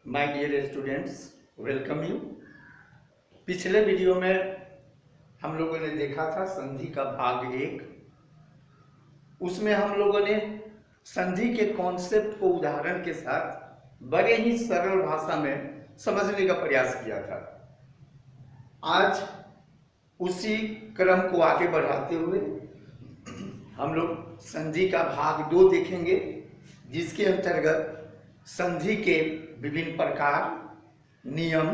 My dear students, welcome you. पिछले video में हम लोगों ने देखा था संधि का भाग 1। उसमें हम लोगों ने संधि के कॉन्सेप्ट को उदाहरण के साथ बड़े ही सरल भाषा में समझने का प्रयास किया था। आज उसी क्रम को आगे बढ़ाते हुए हम लोग संधि का भाग 2 देखेंगे, जिसके अंतर्गत संधि के विभिन्न प्रकार, नियम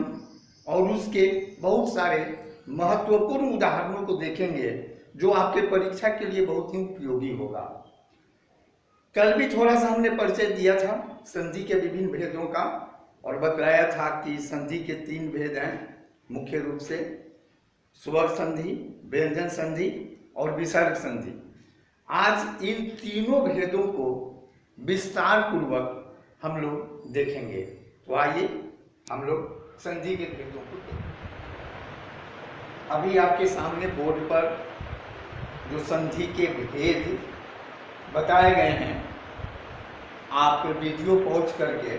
और उसके बहुत सारे महत्वपूर्ण उदाहरणों को देखेंगे, जो आपके परीक्षा के लिए बहुत ही उपयोगी होगा। कल भी थोड़ा सा हमने परिचय दिया था संधि के विभिन्न भेदों का और बताया था कि संधि के 3 भेद हैं मुख्य रूप से: स्वर संधि, व्यंजन संधि और विसर्ग संधि। आज इन तीनों भेदों को विस्तार पूर्वक हम लोग देखेंगे। तो आइए हम लोग संधि के भेदों को देखें। अभी आपके सामने बोर्ड पर जो संधि के भेद बताए गए हैं, आप वीडियो पॉज करके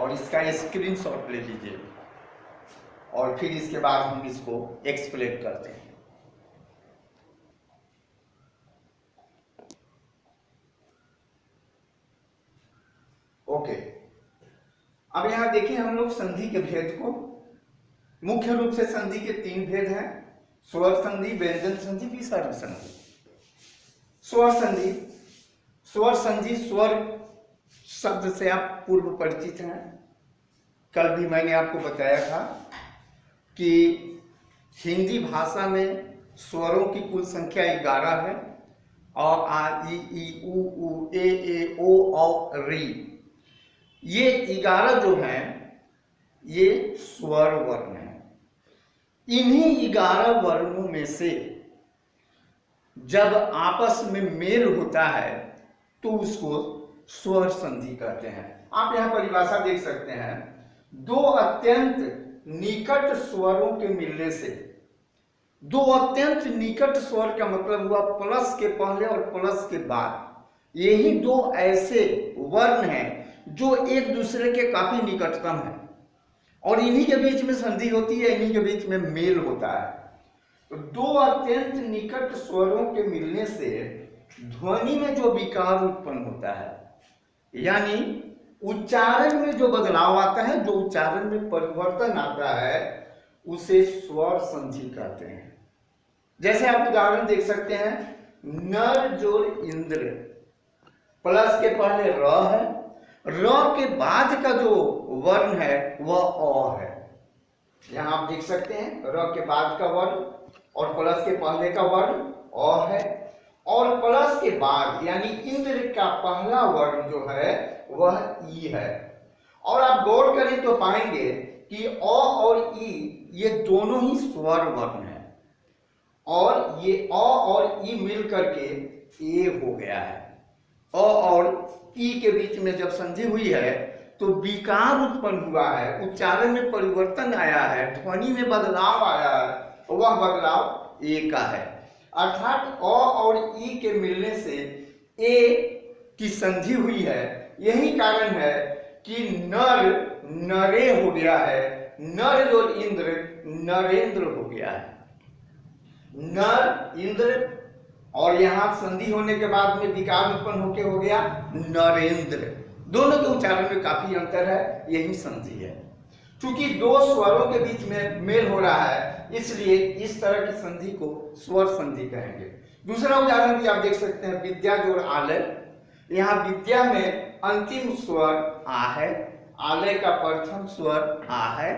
और इसका स्क्रीनशॉट ले लीजिए और फिर इसके बाद हम इसको एक्सप्लेन करते हैं। ओके, अब यहाँ देखिए हम लोग संधि के भेद को, मुख्य रूप से संधि के 3 भेद हैं: स्वर संधि, व्यंजन संधि, विसर्ग संधि। स्वर संधि, स्वर संधि, स्वर शब्द से आप पूर्व परिचित हैं। कल भी मैंने आपको बताया था कि हिंदी भाषा में स्वरों की कुल संख्या 11 है। अ, आ, ई, उ, ए, ओ, औ, री। ये 11 जो हैं ये स्वर वर्ण हैं। इन्हीं 11 वर्णों में से जब आपस में मेल होता है तो उसको स्वर संधि कहते हैं। आप यहाँ परिभाषा देख सकते हैं: 2 अत्यंत निकट स्वरों के मिलने से। 2 अत्यंत निकट स्वर का मतलब हुआ प्लस के पहले और प्लस के बाद। यही 2 ऐसे वर्ण हैं जो एक दूसरे के काफी निकटतम है और इन्हीं के बीच में संधि होती है, इन्हीं के बीच में मेल होता है। तो 2 अत्यंत निकट स्वरों के मिलने से ध्वनि में जो विकार उत्पन्न होता है, यानी उच्चारण में जो बदलाव आता है, जो उच्चारण में परिवर्तन आता है, उसे स्वर संधि कहते हैं। जैसे आप उदाहरण देख सकते हैं: नर जोड़ इंद्र, प्लस के पहले र है, र के बाद का जो वर्ण है वह अ है। यहां आप देख सकते हैं र के बाद का वर्ण और प्लस के पहले का वर्ण अ है, और प्लस के बाद यानी इंद्र का पहला वर्ण जो है वह ई है। और आप गौर करें तो पाएंगे कि अ और ई ये दोनों ही स्वर वर्ण हैं और ये अ और ई मिल करके ए हो गया है। अ और ई के बीच में जब संधि हुई है तो विकार उत्पन्न हुआ है, उच्चारण में परिवर्तन आया है, ध्वनि में बदलाव आया है, वह बदलाव ए का है। अर्थात अ और ई के मिलने से ए की संधि हुई है। यही कारण है कि नर नरे हो गया है, नर और इंद्र नरेंद्र हो गया है। नर इंद्र, और यहां संधि होने के बाद में विकार उत्पन्न होके हो गया नरेंद्र। दोनों के उच्चारण में काफी अंतर है, यही संधि है। क्योंकि 2 स्वरों के बीच में मेल हो रहा है, इसलिए इस तरह की संधि को स्वर संधि कहेंगे। दूसरा उदाहरण भी आप देख सकते हैं: विद्या जोड़ आलय। यहाँ विद्या में अंतिम स्वर आ है, आलय का प्रथम स्वर आ है,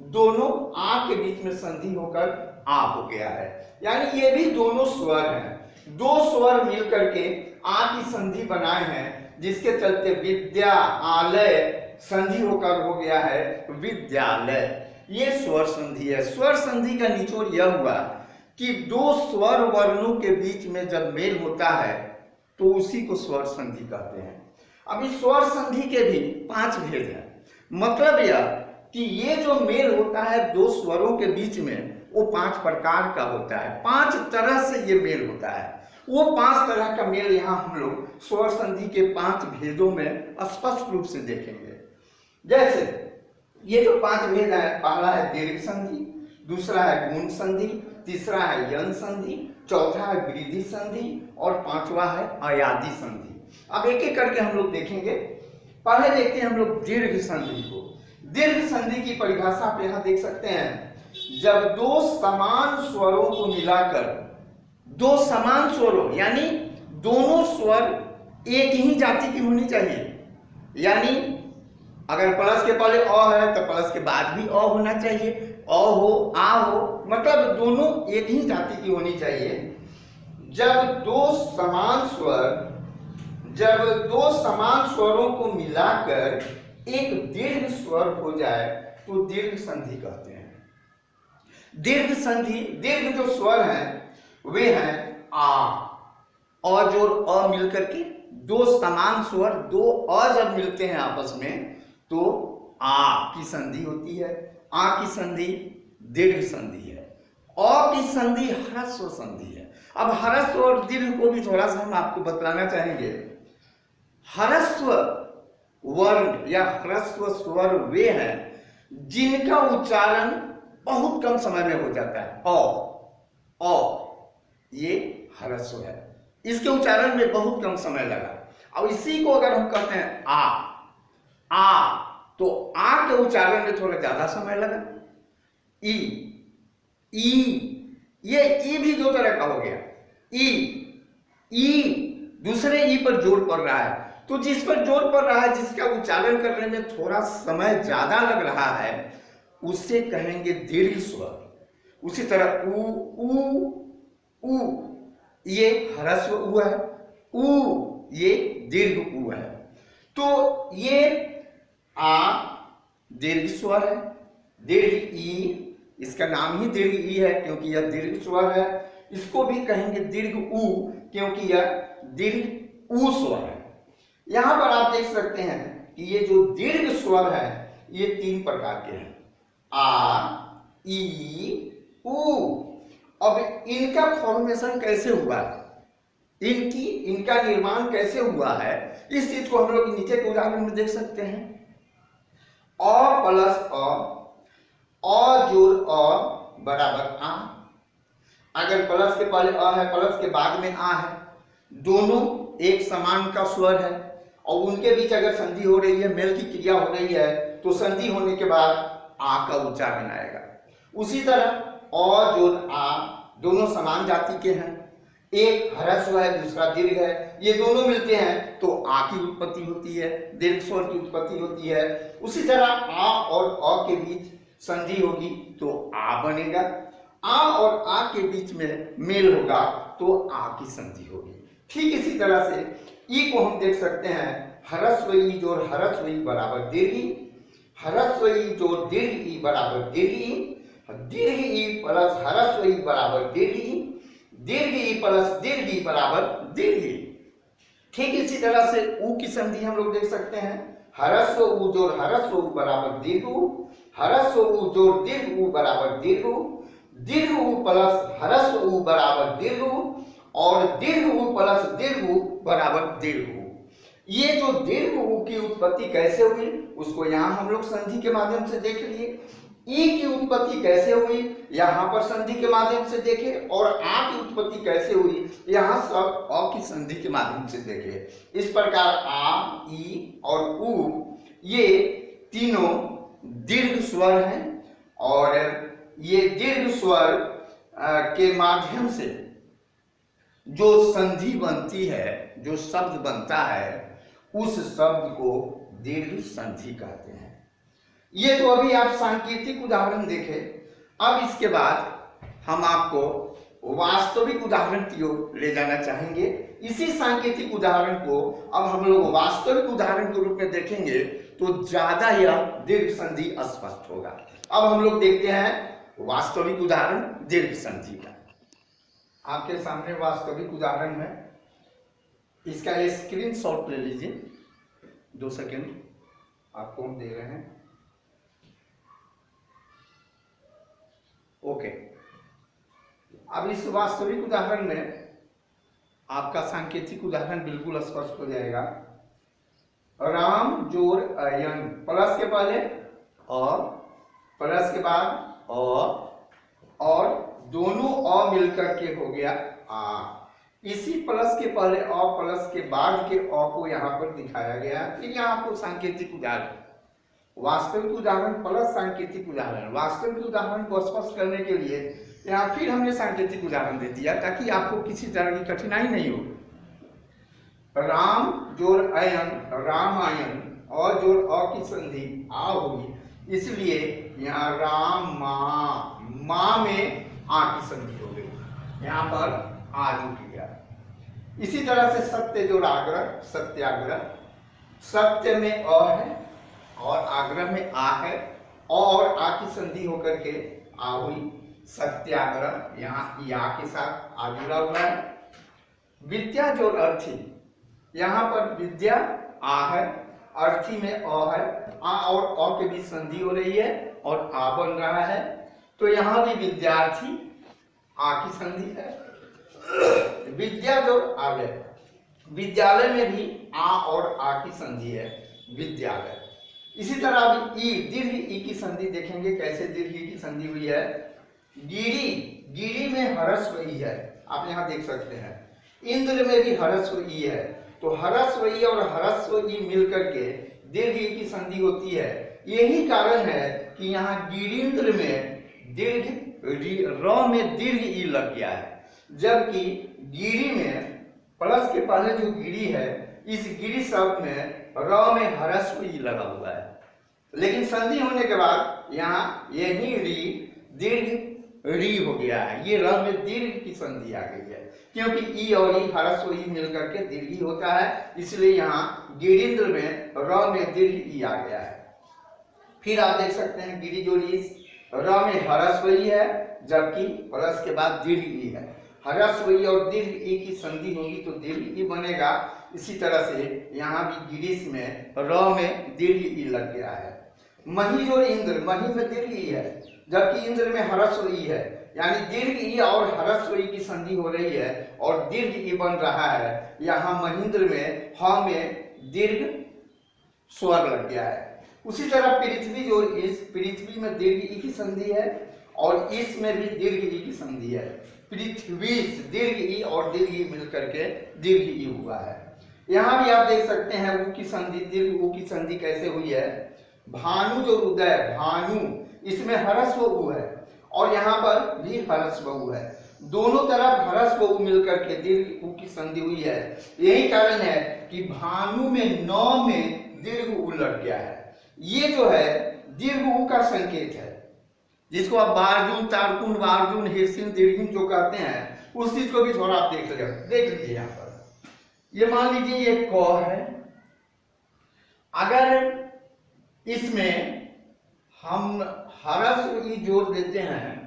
दोनों आ के बीच में संधि होकर आ हो गया है। यानी ये भी दोनों स्वर हैं, 2 स्वर मिल करके आ की संधि बनाए हैं, जिसके चलते विद्या आलय संधि होकर हो गया है विद्यालय। ये स्वर संधि है। स्वर संधि का निचोड़ यह हुआ कि 2 स्वर वर्णों के बीच में जब मेल होता है तो उसी को स्वर संधि कहते हैं। अभी स्वर संधि के भी 5 भेद हैं। मतलब यह कि ये जो मेल होता है 2 स्वरों के बीच में, वो 5 प्रकार का होता है। 5 तरह से ये मेल होता है। वो 5 तरह का मेल यहाँ हम लोग स्वर संधि के 5 भेदों में स्पष्ट रूप से देखेंगे। जैसे ये जो 5 भेद है, पहला है दीर्घ संधि, दूसरा है गुण संधि, तीसरा है यन संधि, चौथा है वृद्धि संधि और पांचवा है अयादि संधि। अब एक एक करके हम लोग देखेंगे। पहले देखते हैं हम लोग दीर्घ संधि को। दीर्घ संधि की परिभाषा आप यहां देख सकते हैं, जब दो समान स्वरों को मिलाकर, दो समान स्वरों यानी दोनों स्वर एक ही जाति की होनी चाहिए, यानी अगर प्लस के पहले अ है तो प्लस के बाद भी अ होना चाहिए, अ हो आ हो, मतलब दोनों एक ही जाति की होनी चाहिए। जब दो समान स्वरों को मिलाकर एक दीर्घ स्वर हो जाए तो दीर्घ संधि कहते हैं। दीर्घ संधि, दीर्घ जो स्वर हैं वे हैं आ, और जो अ मिलकर के दो समान स्वर, दो अ जब मिलते हैं आपस में तो आ की संधि होती है। आ की संधि दीर्घ संधि है। अ की संधि ह्रस्व संधि है। अब ह्रस्व और दीर्घ को भी थोड़ा सा हम आपको बतलाना चाहेंगे। ह्रस्व वर्ण या ह्रस्व स्वर वे हैं जिनका उच्चारण बहुत कम समय में हो जाता है। अ ये ह्रस्व है, इसके उच्चारण में बहुत कम समय लगा। अब इसी को अगर हम कहते हैं आ, तो आ के उच्चारण में थोड़ा ज्यादा समय लगा। ई, ये ई भी दो तरह का हो गया। ई दूसरे ई पर जोर पड़ रहा है, तो जिस पर जोर पड़ रहा है, जिसका उच्चारण करने में थोड़ा समय ज्यादा लग रहा है, उसे कहेंगे दीर्घ स्वर। उसी तरह उ ये ह्रस्व उ है, उ ये दीर्घ उ है। तो ये आ दीर्घ स्वर है, दीर्घ ई, इसका नाम ही दीर्घ ई है क्योंकि यह दीर्घ स्वर है। इसको भी कहेंगे दीर्घ उ क्योंकि यह दीर्घ उ स्वर है। यहां पर आप देख सकते हैं कि ये जो दीर्घ स्वर है ये 3 प्रकार के हैं, आ, ई, उ। अब इनका फॉर्मेशन कैसे हुआ है, इनका निर्माण कैसे हुआ है, इस चीज को हम लोग नीचे के उदाहरण में देख सकते हैं। अ प्लस अ जोड़ अ बराबर आ। अगर प्लस के पहले अ है, प्लस के बाद में आ है, दोनों एक समान का स्वर है और उनके बीच अगर संधि हो रही है, मेल की क्रिया हो रही है, तो संधि होने के बाद आ का उच्चारण आएगा। उसी तरह अ जोड़ आ दोनों समान जाति के हैं, एक ह्रस्व है दूसरा दीर्घ है, ये दोनों मिलते हैं तो आ की उत्पत्ति होती है, दीर्घ स्वर की उत्पत्ति होती है। उसी तरह आ और अ के बीच संधि होगी तो आ बनेगा, आ और आ के बीच में मेल होगा तो आ की संधि होगी। ठीक इसी तरह से ई को हम देख सकते हैं, ह्रस्व ई जोड़ ह्रस्व ई बराबर दीर्घ ई, ह्रस्व ई जोड़ दीर्घ ई बराबर दीर्घ ई, दीर्घ ई प्लस ह्रस्व ई बराबर दीर्घ ई, दीर्घ ई प्लस दीर्घ ई बराबर दीर्घ ई। ठीक इसी तरह से उ की संधि हम लोग देख सकते हैं, ह्रस्व उ जोड़ ह्रस्व उ बराबर दीर्घ उ, ह्रस्व उ जोड़ दीर्घ उ बराबर दीर्घ उ, दीर्घ उ प्लस ह्रस्व उ बराबर दीर्घ उ और दीर्घ उ प्लस दीर्घ उ बराबर दीर्घ उ। ये जो दीर्घ उ की उत्पत्ति कैसे हुई उसको यहाँ हम लोग संधि के माध्यम से देख लिए। ई की उत्पत्ति कैसे हुई यहां पर संधि के माध्यम से देखे, और आ की उत्पत्ति कैसे हुई यहां सब अ की संधि के माध्यम से देखे। इस प्रकार आ, ई और उ ये तीनों दीर्घ स्वर हैं और ये दीर्घ स्वर के माध्यम से जो संधि बनती है, जो शब्द बनता है, उस शब्द को दीर्घ संधि कहते हैं। ये तो अभी आप सांकेतिक उदाहरण देखे। अब इसके बाद हम आपको वास्तविक उदाहरण की ओर ले जाना चाहेंगे। इसी सांकेतिक उदाहरण को अब हम लोग वास्तविक उदाहरण के रूप में देखेंगे तो ज्यादा यह दीर्घ संधि स्पष्ट होगा। अब हम लोग देखते हैं वास्तविक उदाहरण दीर्घ संधि का। आपके सामने वास्तविक उदाहरण है, इसका स्क्रीनशॉट ले लीजिए, 2 सेकेंड आपको हम दे रहे हैं। ओके, अब इस वास्तविक उदाहरण में आपका सांकेतिक उदाहरण बिल्कुल स्पष्ट हो जाएगा। राम जोड़ अयन, प्लस के पहले प्लस के बाद और दोनों अ मिलकर के हो गया आ। इसी प्लस के पहले अ प्लस के बाद के अ को यहाँ पर दिखाया गया। फिर यहाँ आपको सांकेतिक उदाहरण, वास्तविक उदाहरण प्लस सांकेतिक उदाहरण, वास्तविक उदाहरण को स्पष्ट करने के लिए यहाँ फिर हमने सांकेतिक उदाहरण दे दिया ताकि आपको किसी तरह की कठिनाई नहीं हो। राम जोड़ अयन, रामायण, और जोड़ अ की संधि आ हुई, इसलिए यहाँ राम माँ में आ की संधि हो गई, यहाँ पर आ जुट गया। इसी तरह से सत्य जोड़ आग्रह, सत्याग्रह, सत्य में अ है और आग्रह में आ है और आ की संधि होकर के आ हुई, सत्याग्रह, यहाँ या के साथ आ जुड़ा हुआ है। विद्या जोड़ अर्थी, यहाँ पर विद्या आ है, अर्थी में अ है, आ और अ के बीच संधि हो रही है और आ बन रहा है, तो यहाँ भी विद्यार्थी आ की संधि है। विद्या जोड़ आलय, विद्यालय में भी आ और आ की संधि है, विद्यालय। इसी तरह अभी ई, दीर्घ ई की संधि देखेंगे कैसे दीर्घ ई की संधि हुई है। गिरी, गिरी में हरस्व ई है, आप यहाँ देख सकते हैं। इंद्र में भी हरस्व ई है, तो हरस्व ई और हरस्व ई मिलकर के दीर्घ ई की संधि होती है। यही कारण है कि यहाँ गिरीन्द्र में दीर्घ र में दीर्घ ई लग गया है, जबकि गिरी में प्लस के पहले जो गिरी है, इस गिरी शब्द में र में हरस्व ई लगा हुआ है, लेकिन संधि होने के बाद यहाँ यही री दीर्घ री हो गया है। ये र में दीर्घ की संधि आ गई है, क्योंकि ई और ई हरस्व ई मिलकर के दीर्घ ई होता है, इसलिए यहाँ गिरिंद्र में र में दीर्घ ई आ गया है। फिर आप देख सकते हैं गिरी जोड़ी र में हरस्व ई है, जबकि प्लस के बाद दीर्घ ई है। हरस्व ई और दीर्घ ई की संधि होगी तो दीर्घ ई बनेगा। इसी तरह से यहाँ भी गिरीश में र में दीर्घ ई लग गया है। मही जोड़ इंद्र, मही में दीर्घ ई है, जबकि इंद्र में हरस्व ई है, यानी दीर्घ ई और हरस्व ई की संधि हो रही है और दीर्घ ई बन रहा है। यहाँ महेंद्र में ह में दीर्घ स्वर लग गया है। उसी तरह पृथ्वी जोड़ इस, पृथ्वी में दीर्घ ई की संधि है और इसमें भी दीर्घ ई की संधि है। पृथ्वी दीर्घ ई और दीर्घ ई मिलकर के दीर्घ ई हुआ है। यहाँ भी आप देख सकते हैं ऊ की संधि, दीर्घ ऊ की संधि कैसे हुई है। भानु जो उदय, भानु, इसमें हरस्व ऊ है और यहाँ पर भी हरस्व ऊ है, दोनों तरफ हरस्व ऊ मिलकर के दीर्घ ऊ की संधि हुई है। यही कारण है कि भानु में नौ में दीर्घ ऊ लग गया है। ये जो है दीर्घ ऊ का संकेत है, जिसको आप बारजून, तारकुन, वारजून, हिरसिन, दीर्घिन जो कहते हैं, उस चीज को भी थोड़ा आप देख लीजिए। यहाँ पर ये मान लीजिए ये क है, अगर इसमें हम हरस्व ई जोड़ देते हैं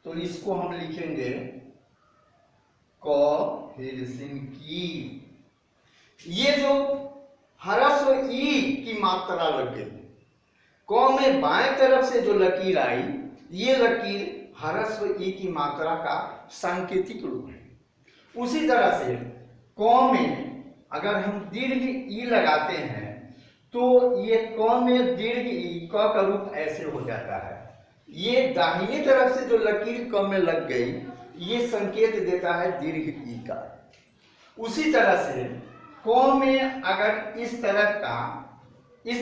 तो इसको हम लिखेंगे क हिरसिन की। ये जो हरस्व ई की मात्रा लग गई, क में बाएं तरफ से जो लकीर आई, ये लकीर हरस्व ई की मात्रा का सांकेतिक रूप है। उसी तरह से क में अगर हम दीर्घ ई लगाते हैं तो ये क में दीर्घ ई, क का रूप ऐसे हो जाता है। ये दाहिनी तरफ से जो लकीर क में लग गई, ये संकेत देता है दीर्घ ई का। उसी तरह से क में अगर इस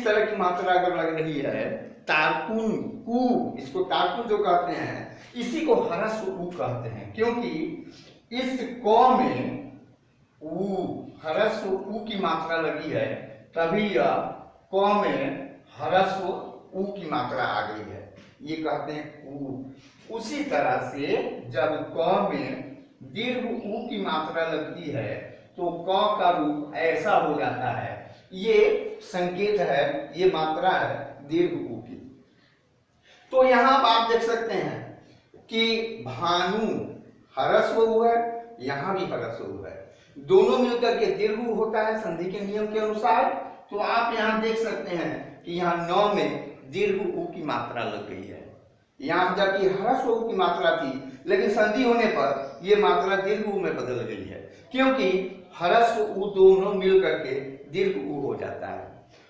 तरह की मात्रा अगर लग रही है, तारकुन, कु, इसको तारकुन जो कहते हैं, इसी को हरस्व ऊ कहते हैं, क्योंकि इस क में ऊ, हरस्व ऊ की मात्रा लगी है, तभी यह क में हरस्व ऊ की मात्रा आ गई है, ये कहते हैं ऊ। उसी तरह से जब क में दीर्घ ऊ की मात्रा लगती है तो क का रूप ऐसा हो जाता है। ये संकेत है, ये मात्रा है दीर्घ ऊ की। तो यहाँ आप देख सकते हैं कि भानु हरस्व ऊ है, यहाँ भी हरस्व ऊ है, दोनों मिलकर के दीर्घ ऊ होता है संधि के नियम के अनुसार। तो आप यहाँ देख सकते हैं कि यहाँ 9 में दीर्घ ऊ की मात्रा लग गई है, यहाँ जबकि हरस्व ऊ की मात्रा थी, लेकिन संधि होने पर ये मात्रा दीर्घ ऊ में बदल गई है, क्योंकि हरस्व ऊ दोनों मिल करके दीर्घ ऊ हो जाता है।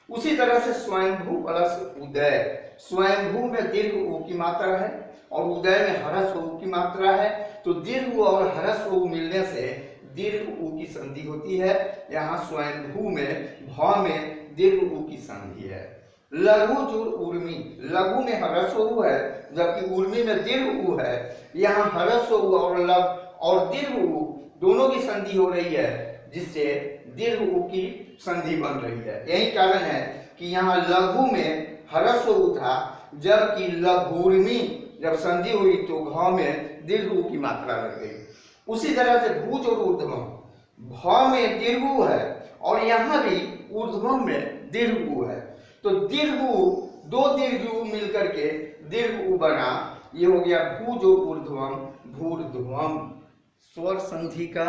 उसी तरह से स्वयंभू प्लस उदय, स्वयंभू में दीर्घ ऊ की मात्रा है और उदय में ह्रस्व ऊ की मात्रा है, तो दीर्घ और ह्रस्व ऊ मिलने से दीर्घ ऊ की संधि होती है। यहाँ स्वयंभू में भ में दीर्घ ऊ की संधि है। लघु जुड़ उर्मी, लघु में ह्रस्व ऊ है जबकि उर्मी में दीर्घ ऊ है। यहाँ ह्रस्व ऊ और लघु और दीर्घ ऊ दोनों की संधि हो रही है, जिससे दीर्घ ऊ की संधि बन रही है। यही कारण है कि यहाँ लघु में ह्रस्व ऊ था जबकि लघुर्मी जब संधि हुई तो घ में दीर्घ ऊ की मात्रा लग गई। उसी तरह से भूज और ऊर्ध्वम, भ में दीर्घ ऊ है और यहाँ भी ऊर्ध्वम में दीर्घ ऊ है, तो दीर्घ ऊ दो दीर्घ ऊ मिलकर के दीर्घ ऊ बना, ये हो गया भूज और ऊर्ध्वम भूर्ध्वम। स्वर संधि का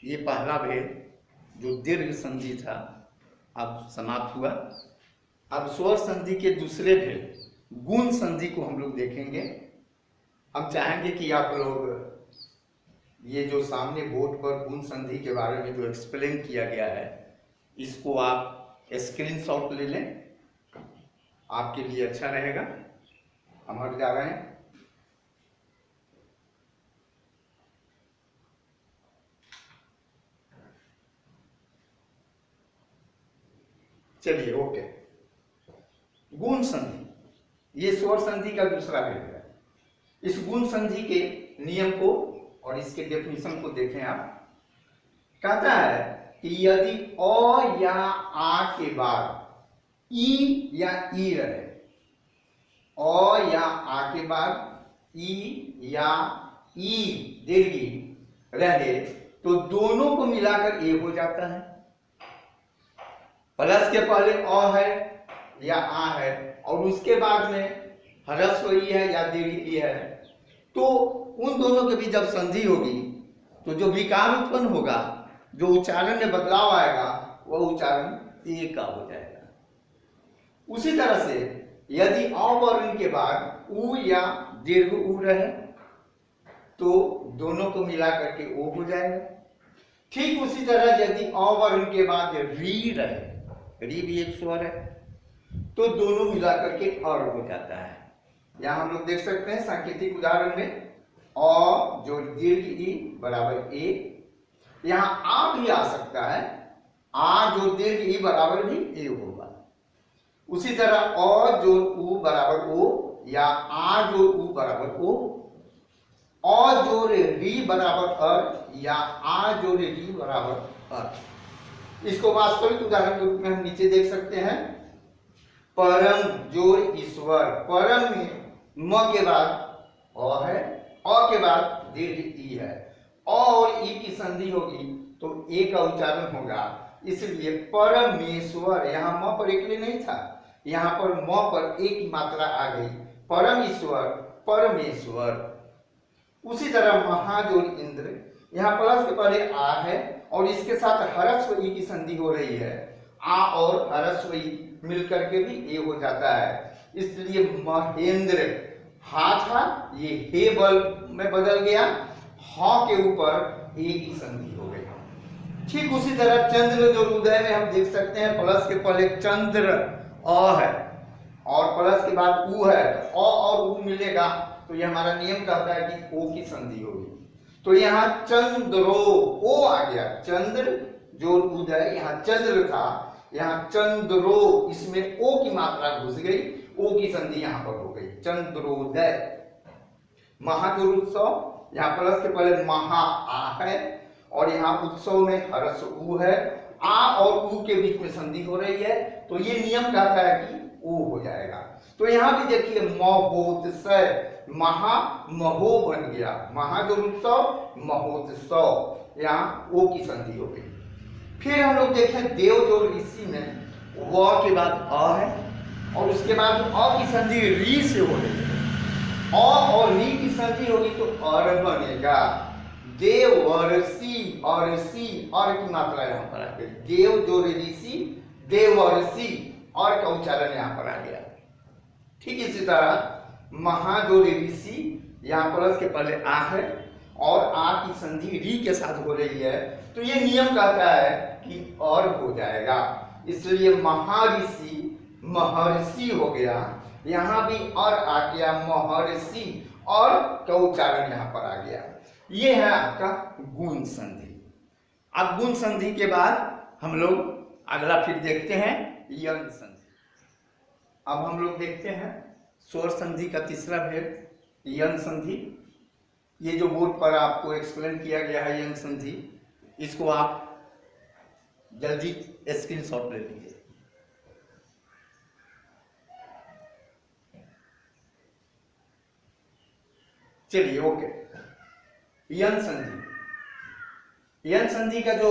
ये पहला भेद जो दीर्घ संधि था अब समाप्त हुआ। अब स्वर संधि के दूसरे भेद गुण संधि को हम लोग देखेंगे। हम चाहेंगे कि आप लोग ये जो सामने बोर्ड पर गुण संधि के बारे में जो एक्सप्लेन किया गया है इसको आप स्क्रीनशॉट ले लें, आपके लिए अच्छा रहेगा। हम हट जा रहे हैं। चलिए ओके। गुण संधि ये स्वर संधि का दूसरा भेद है। इस गुण संधि के नियम को और इसके डेफिनेशन को देखें आप। कहता है कि यदि अ या आ के बाद ई या ई रहे, अ या आ के बाद ई या ई दीर्घी रहे तो दोनों को मिलाकर ए हो जाता है। प्लस के पहले अ है या आ है और उसके बाद में ह्रस्व ई है या दीर्घ ई है, तो उन दोनों के बीच जब संधि होगी तो जो विकार उत्पन्न होगा, जो उच्चारण में बदलाव आएगा, वह उच्चारण ए का हो जाएगा। उसी तरह से यदि अ वर्ण के बाद उ या दीर्घ उ रहे तो दोनों को मिला करके ओ हो जाएगा। ठीक उसी तरह यदि अ वर्ण के बाद री रहे, री भी एक स्वर है, तो दोनों मिला करके और हो जाता है। यहाँ हम लोग देख सकते हैं सांकेतिक उदाहरण में अ जो दीर्घ ई बराबर ए, यहाँ आ भी आ सकता है, आ जो दीर्घ ई बराबर भी ए होगा। उसी तरह अ जो उ बराबर ओ या आ जो उ बराबर ओ, अ जो री बराबर अर या आ जो री बराबर अर। इसको वास्तविक उदाहरण के रूप में हम नीचे देख सकते हैं। परम जोर ईश्वर, परम में म के बाद अ है, अ के बाद दीर्घ ई है, अ और ई की संधि होगी तो ए का उच्चारण होगा, इसलिए परमेश्वर। यहाँ म पर एक नहीं था, यहाँ पर म पर ए की मात्रा आ गई, परम ईश्वर परमेश्वर। उसी तरह महाजोर इंद्र, यहाँ प्लस के पहले आ है और इसके साथ ह्रस्व ई की संधि हो रही है, आ और ह्रस्व ई मिलकर के भी ए हो जाता है, इसलिए महेंद्र। हा था ये हे बल में बदल गया, हा के ऊपर ए की संधि हो गई। ठीक उसी तरह चंद्र जो उदय में हम देख सकते हैं प्लस के पहले चंद्र अ है और प्लस के बाद उ है, अ और उ मिलेगा तो ये हमारा नियम कहता है कि ओ की संधि होगी। तो यहाँ चंद्रो ओ आ गया, चंद्र जो उदय यहाँ चंद्र था, यहाँ चंद्रो इसमें ओ की मात्रा घुस गई, ओ की संधि यहाँ पर हो गई चंद्रोदय। महाजोर उत्सव, यहाँ प्लस के पहले महा आ है और यहाँ उत्सव में ह्रस्व उ है, आ और उ के बीच में संधि हो रही है, तो ये नियम कहता है कि ओ हो जाएगा। तो यहाँ भी देखिए महोत्सव, महा महो बन गया, महाजोर उत्सव महोत्सव, यहाँ ओ की संधि हो गई। फिर हम लोग देखें देव जो ऋषि में व के बाद अ है और उसके बाद अ की संधि री से हो रही है, अ और री की संधि होगी तो अर बनेगा, देवर्षि और सी और की मात्रा यहाँ पर आ गई, देव जो ऋषि देवर्षि और का उच्चारण यहाँ पर आ गया। ठीक इसी तरह महाजोर ऋषि, यहाँ प्लस के पहले आ है और आ की संधि री के साथ हो रही है, तो ये नियम कहता है कि और हो जाएगा। इसलिए महाऋषि महर्षि हो गया। यहाँ भी और आ गया महर्षि, और का उच्चारण यहाँ पर आ गया। ये है आपका गुण संधि। अब गुण संधि के बाद हम लोग अगला फिर देखते हैं यंग संधि। अब हम लोग देखते हैं स्वर संधि का तीसरा भेद यंग संधि। ये जो बोर्ड पर आपको एक्सप्लेन किया गया है यंग संधि, इसको आप जल्दी स्क्रीनशॉट ले लीजिए। चलिए ओके, यंग संधि। यंग संधि का जो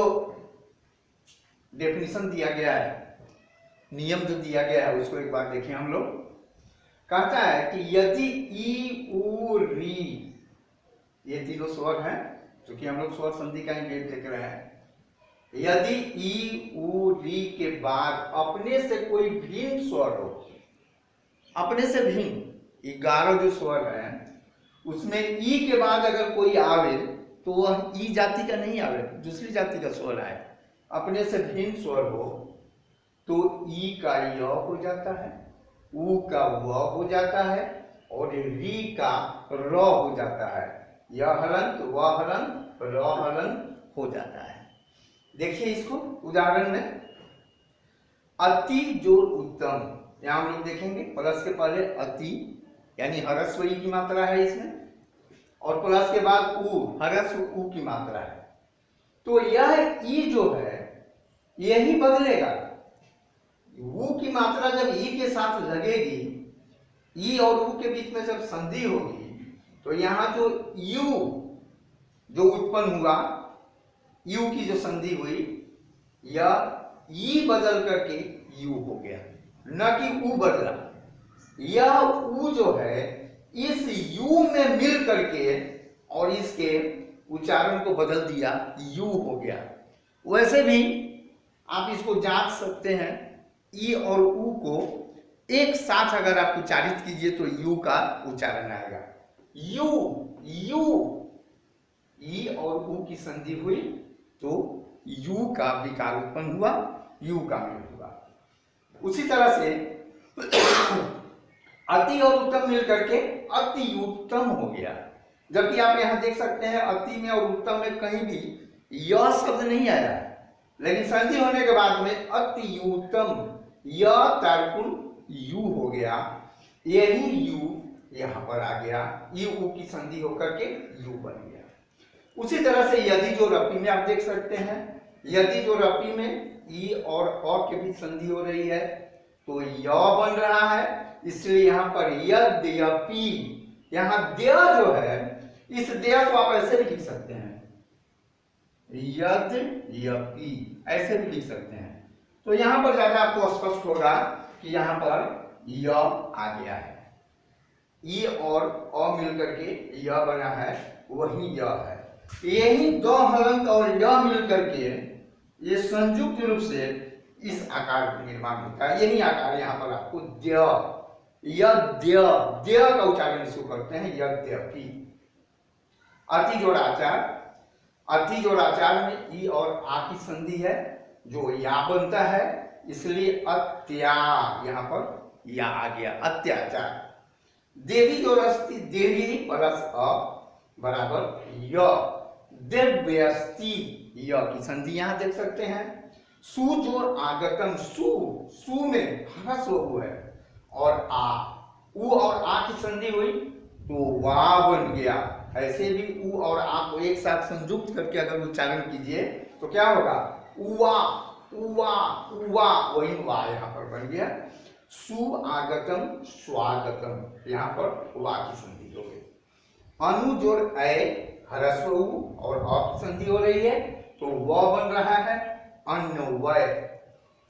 डेफिनेशन दिया गया है, नियम जो दिया गया है, उसको एक बार देखें हम लोग। कहता है कि यदि ई उ री, ये तीनों स्वर हैं, क्योंकि हम लोग स्वर संधि का ही भेद देख रहे हैं। यदि ई उ री के बाद अपने से कोई भिन्न स्वर हो, अपने से भिन्न 11 जो स्वर हैं उसमें ई के बाद अगर कोई आवे तो वह ई जाति का नहीं आवे, दूसरी जाति का स्वर आए। अपने से भिन्न स्वर हो तो ई का य हो जाता है, उ का व हो जाता है, और री का र हो जाता है। यह हलंत, व हलंत, र हलंत हो जाता है। देखिए इसको उदाहरण में, अति जोर उत्तम, यहां हम लोग देखेंगे प्लस के पहले अति यानी हरस्व ई की मात्रा है इसमें, और प्लस के बाद उ, हरस्व उ की मात्रा है। तो यह ई जो है यही बदलेगा। उ की मात्रा जब ई के साथ लगेगी, ई और उ के बीच में जब संधि होगी, तो यहाँ जो यू जो उत्पन्न हुआ, यू की जो संधि हुई, यह ई बदल करके यू हो गया, न कि उ बदला। यह उ जो है इस यू में मिल करके और इसके उच्चारण को बदल दिया, यू हो गया। वैसे भी आप इसको जांच सकते हैं, ई और उ को एक साथ अगर आप उच्चारित कीजिए तो यू का उच्चारण आएगा। यू यू, ई और उ की संधि हुई तो यू का विकार उत्पन्न हुआ, यू का मिल हुआ। उसी तरह से अति और उत्तम मिल करके अति उत्तम हो गया। जबकि आप यहां देख सकते हैं अति में और उत्तम में कहीं भी यह शब्द नहीं आया, लेकिन संधि होने के बाद में अति उत्तम, यह तारकुन यू हो गया। यही यू यहां पर आ गया, यू उ की संधि होकर के यू बन गया। उसी तरह से यदि जो रपी में आप देख सकते हैं, यदि जो रपी में ई और अ के बीच संधि हो रही है तो य बन रहा है, इसलिए यहाँ पर यद्यपि, यहाँ द्य जो है, इस द्य को आप ऐसे भी लिख सकते हैं, यद्यपि ऐसे भी लिख सकते हैं। तो यहाँ पर ज्यादा आपको स्पष्ट होगा कि यहाँ पर य आ गया है, ई और अ मिल करके य बना है, वही य है। यही दो हलंत और य मिल करके ये संयुक्त रूप से इस आकार का निर्माण होता है। यही आकार यहाँ पर आपको द्य, यद्य, द्य का उच्चारण इसको करते हैं यद्यपि। अति जोड़ाचार, अति जोड़ाचार में ई और आ की संधि है जो या बनता है, इसलिए अत्या, यहाँ पर या आ गया, अत्याचार। देवी जोड़स्ती, देवी प्लस अ बराबर य, दिव्यस्ती, य की संधि यहाँ देख सकते हैं। सु जोड़ आगतम, सु, सु में हरस उ है, और आ, उ और आ की संधि हुई तो वा बन गया। ऐसे भी उ और आ को एक साथ संयुक्त करके अगर उच्चारण कीजिए तो क्या होगा, उवा उवा उवा, वही वा यहाँ पर बन गया। सु आगतम स्वागतम, यहाँ पर वा की संधि हो गई। अनु जोड़ ए, हरस्व उ और अ की संधि हो रही है तो व बन रहा है, अन्वय।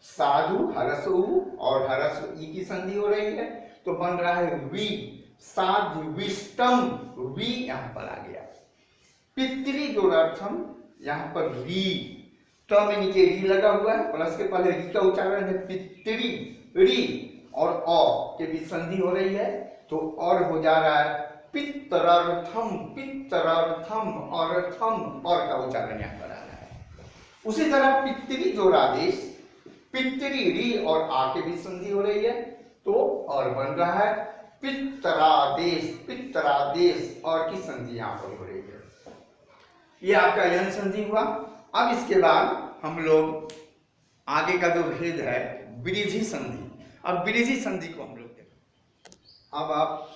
साधु हरस्व उ और हरस्व ई की संधि हो रही है तो बन रहा है वी, साधु विष्टम, वी यहाँ पर आ गया। पितृ जोड़ार्थम, यहाँ पर री, ट में नीचे री लगा हुआ है, प्लस के पहले री का उच्चारण है पितृ, री और अ के बीच संधि हो रही है तो और हो जा रहा है पितरार्थम, पितरार्थम, अर्थम, और का उच्चारण यहाँ पर आ रहा है। उसी तरह पितृ जोड़ादेश, पितरी री और आ के बीच संधि हो रही है तो और बन रहा है पितरादेश, पितरादेश और की संधि यहां पर हो रही है। ये आपका यन संधि हुआ। अब इसके बाद हम लोग आगे का जो भेद है ब्रिजी संधि। अब ब्रिजी संधि को हम लोग देखें। अब आप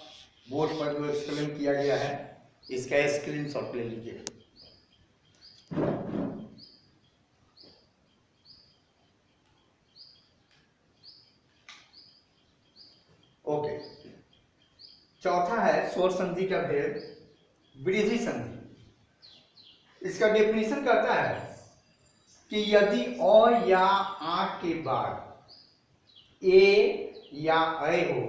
बोर्ड पर जो एक्सप्लेन किया गया है इसका स्क्रीनशॉट ले लीजिए। ओके, चौथा है स्वर संधि का भेद ब्रिजी संधि। इसका डेफिनेशन कहता है कि यदि अ या आ के बाद ए या ऐ हो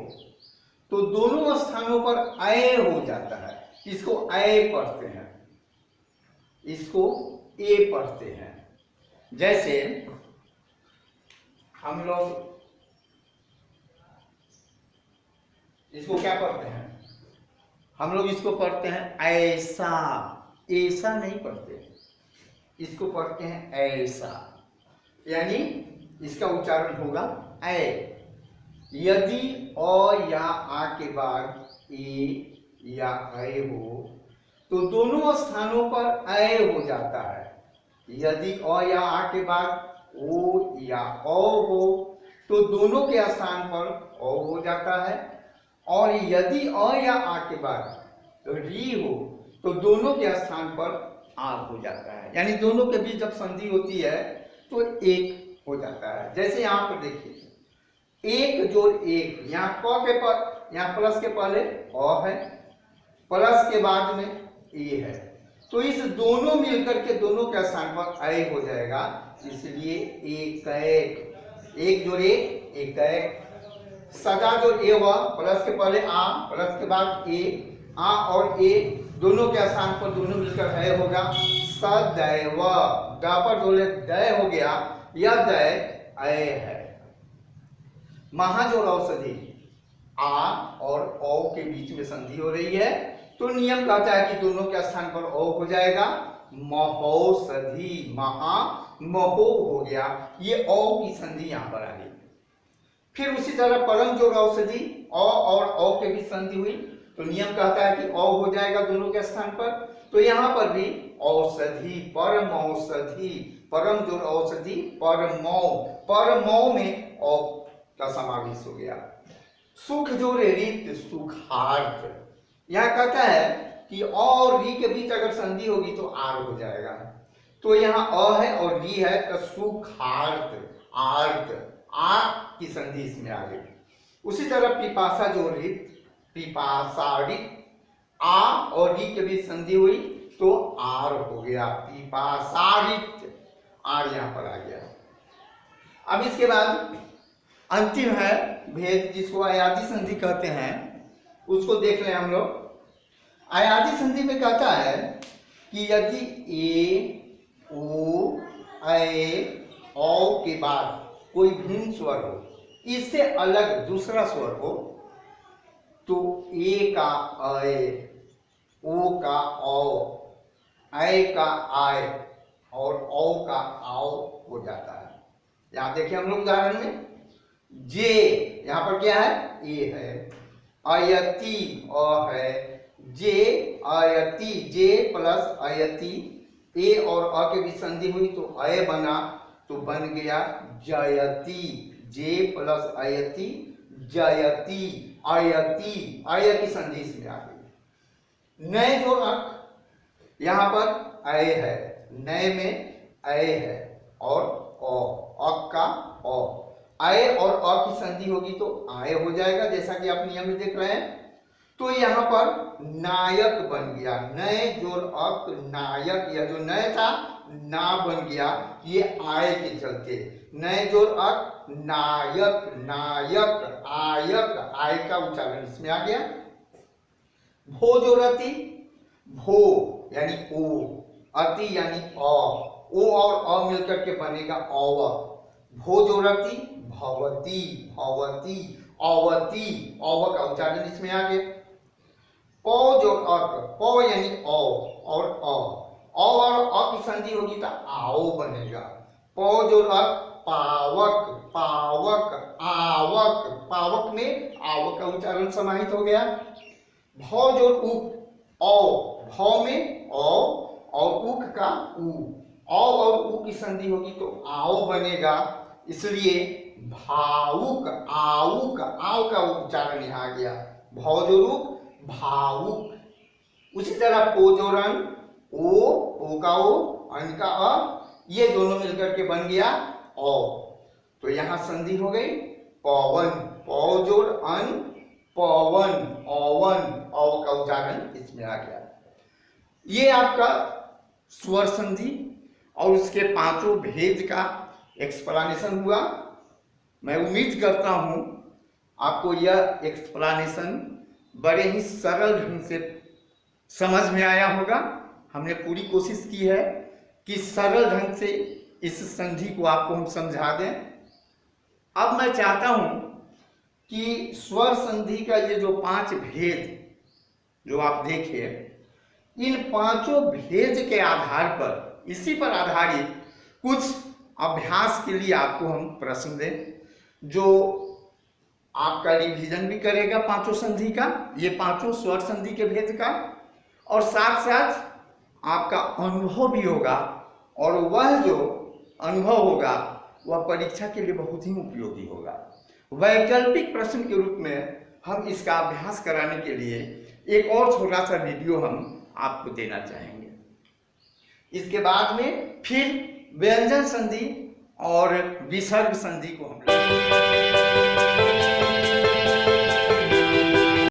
तो दोनों स्थानों पर ऐ हो जाता है। इसको ऐ पढ़ते हैं, इसको ए पढ़ते हैं। जैसे हम लोग इसको क्या पढ़ते हैं, हम लोग इसको पढ़ते हैं ऐसा, ऐसा नहीं पढ़ते, इसको पढ़ते हैं ऐसा, यानी इसका उच्चारण होगा ऐ। यदि अ या आ के बाद ए या ऐ हो तो दोनों स्थानों पर ऐ हो जाता है। यदि अ या आ के बाद ओ या औ हो तो दोनों के स्थान पर औ हो जाता है, और यदि अ या आ के बाद री हो तो दोनों के स्थान पर आ हो जाता है, यानी दोनों के बीच जब संधि होती है तो एक हो जाता है। जैसे यहाँ पर देखिए एक जोड़ एक, यहाँ क के पर, यहाँ प्लस के पहले अ है, प्लस के बाद में ए है, तो इस दोनों मिलकर के दोनों के स्थान पर ऐ हो जाएगा, इसलिए एक, एक जोड़ एक, सदा जो ए हुआ प्लस के पहले आ, प्लस के बाद ए, आ और ए दोनों के स्थान पर दोनों मिलकर ऐ होगा, सदैव, द पर जोड़े दय हो गया, यह दय ऐ है। महाजोड़ औषधि आ और औ के बीच में संधि हो रही है तो नियम कहता है कि दोनों के स्थान पर औ हो जाएगा, महौषधि, महा महो हो गया, ये औ की संधि यहां पर आ गई। फिर उसी तरह परम जोड़ औषधि अ और औ के बीच संधि हुई तो नियम कहता है कि औ हो जाएगा दोनों के स्थान पर, तो यहाँ पर भी औषधि, परम औषधि, परम जोड़ औषधि परमौ, परमौ में औ का समावेश हो गया। सुख जोड़ रीत सुखार्थ, यहाँ कहता है कि अ और री के बीच अगर संधि होगी तो आर हो जाएगा, तो यहाँ अ है और री है तो सुखार्थ, आर्थ, आ की संधि इसमें आ गई। उसी तरह पिपासा जोड़ रीत पिपासारित, आ और री के बीच संधि हुई तो आर हो गया, पिपासारित, आर यहाँ पर आ गया। अब इसके बाद अंतिम है भेद जिसको अयादी संधि कहते हैं, उसको देख लें हम लोग। अयादी संधि में कहता है कि यदि ए, ओ, ऐ, औ के बाद कोई भिन्न स्वर हो, इससे अलग दूसरा स्वर हो, तो ए का ऐ, ओ का औ, ऐ का आय और औ का आओ हो जाता है। यहां देखिए हम लोग उदाहरण में जे, यहां पर क्या है ए है, अयति अ है, जे अयति, जे प्लस अयति, ए और अ के बीच संधि हुई तो अय बना, तो बन गया जयति, जे प्लस अयति जयति, अयति, अय की संधि इसमें आ गई। नए जोड़ अंक, यहां पर अय है, नए में अय है और अ का अ, आय और अ की संधि होगी तो आय हो जाएगा, जैसा कि आप नियम में देख रहे हैं। तो यहाँ पर नायक बन गया, नए जोड़ अक नायक, यह जो नय था ना बन गया, ये आय के चलते नए जोड़ अक नायक, नायक, आयक, आय का उच्चारण इसमें आ गया। भो जोड़ अति, भो यानी ओ, अति यानी अ, ओ और अ मिलकर के बनेगा औ, भो जोड़ अति भवती, भवती, अवती, अव का उच्चारण इसमें आ गया। प जोड़ अक, प यानी औ और अ और अ की संधि होगी तो आओ बनेगा। प जोड़ अक पावक, पावक, आवक, पावक में आवक का उच्चारण समाहित हो गया। भौज और उक, औ, भौ में औ और उक का उ, औ और उ की संधि होगी तो आओ बनेगा, इसलिए भावुक, आउक, आव का उच्चारण यहाँ आ गया। भौज और उक, भावुक। उसी तरह पोज और अन, ओ का ओ, अन का अ, ये दोनों मिलकर के बन गया औ। तो यहां संधि हो गई पवन, पौज और अन, पवन, औवन, औ का उच्चारण इसमें आ गया। ये आपका स्वर संधि और उसके पांचों भेद का एक्सप्लेनेशन हुआ। मैं उम्मीद करता हूं आपको यह एक्सप्लेनेशन बड़े ही सरल ढंग से समझ में आया होगा। हमने पूरी कोशिश की है कि सरल ढंग से इस संधि को आपको हम समझा दें। अब मैं चाहता हूं कि स्वर संधि का ये जो 5 भेद जो आप देखे, इन पांचों भेद के आधार पर, इसी पर आधारित कुछ अभ्यास के लिए आपको हम प्रश्न दें, जो आपका रिवीजन भी करेगा पांचों संधि का, ये पांचों स्वर संधि के भेद का, और साथ साथ आपका अनुभव भी होगा। और वह जो अनुभव होगा वह परीक्षा के लिए बहुत ही उपयोगी होगा। वैकल्पिक प्रश्न के रूप में हम इसका अभ्यास कराने के लिए एक और छोटा सा वीडियो हम आपको देना चाहेंगे। इसके बाद में फिर व्यंजन संधि और विसर्ग संधि को हम